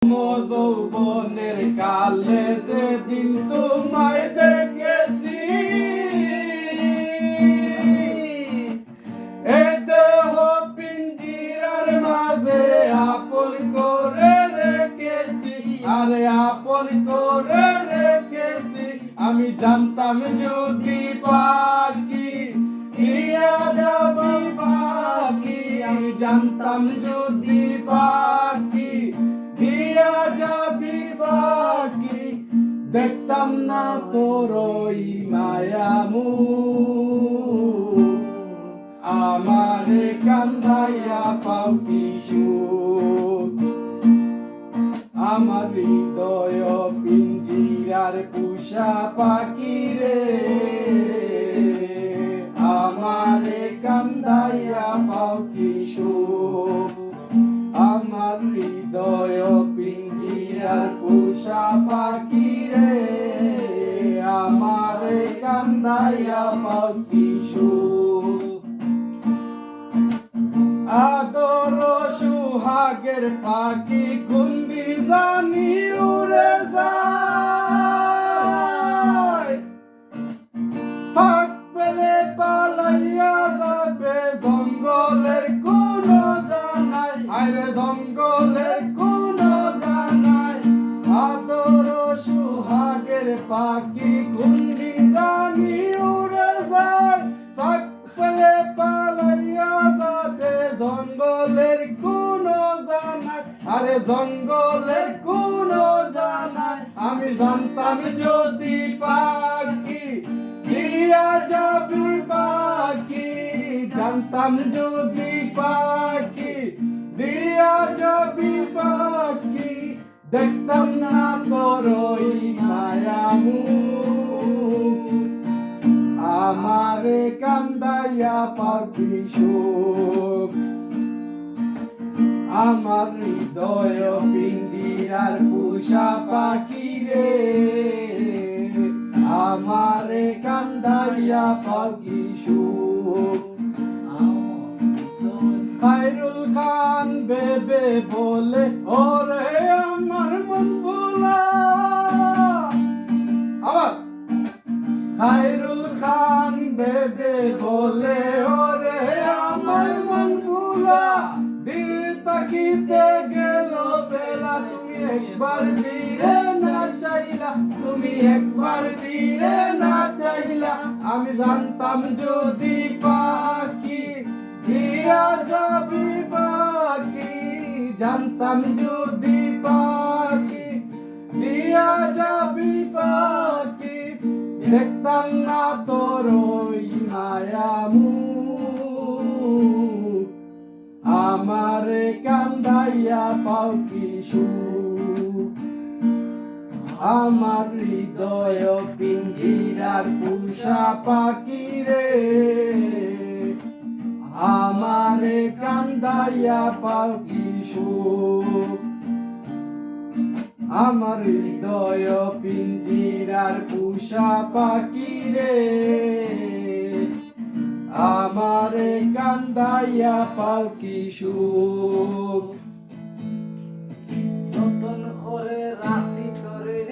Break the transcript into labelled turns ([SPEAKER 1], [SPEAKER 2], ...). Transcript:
[SPEAKER 1] যৌবনের কালে যেদিন তোমায় দেখেছি, এ দেহ পিঞ্জিরার মাঝে আপন করে রেখেছি, আরে আপন করে রেখেছি। আমি জানতাম যদি পাখি দিয়া যাবি পাখি, আমি জানতাম যদি পাখি দিয়া যাবি পাখি, দেখতাম না তোর ওই মায়ামু। আমারে কান্দাইয়া পাও কি সুখ, আমার হৃদয় পিঞ্জিরার পুষা পাখি রে, আমারে কান্দাইয়া পাও কি সুখ। আমার হৃদয় পিঞ্জিরার পুষা পাখি রে, আমারে কান্দাইয়া পাও কি সুখ। আদর সুহাগের পাখি কোনদিন জানি উড়ে যায়, ফাঁক পেলে পালাইয়া যাবে জঙ্গলের কোন জানাই, আরে জঙ্গলের কোন জানাই। আদর সুহাগের পাখি কোনদিন জানি উড়ে যায়, ফাঁক পেলে পালাইয়া যাবে জঙ্গলের কোন জানাই, আরে জঙ্গলের কোন জানাই। আমি জানতাম যদি পাখি দিয়া যাবি পাখি, জানতাম যদি পাখি দিয়া যাবি পাখি, দেখতাম না তোর ওই মায়ামু। আমারে কান্দাইয়া পাও কি সুখ, আমার হৃদয় পিঞ্জিরার পুষা পাখি রে, আমারে কান্দাইয়া পাও কি সুখ। খায়রুল খান বেবে বলে ওরে আমার মন ভোলা, আমার খায়রুল খান বেবে বলে ওরে আমার মন ভোলা, দিল তাকিতে গেল বেলা, তুমি একবার ফিরে না চাইলা, তুমি একবার ফিরে না চাইলা। আমি জানতাম যদি পাখি দিয়া যাবি পাখি, জানতাম যদি পাখি দিয়া যাবি পাখি, দেখতাম না তোর ওই মায়ামু। আমারে কান্দাইয়া পাও কি সুখ, আমার হৃদয় পিঞ্জিরার পুষা পাখি রে, আমারে কান্দাইয়া পাও কি সুখ। আমার হৃদয় পিঞ্জিরার পুষা পাখি রে, আমারে কান্দাইয়া পাও কি সুখ।
[SPEAKER 2] যতন করে রাখছি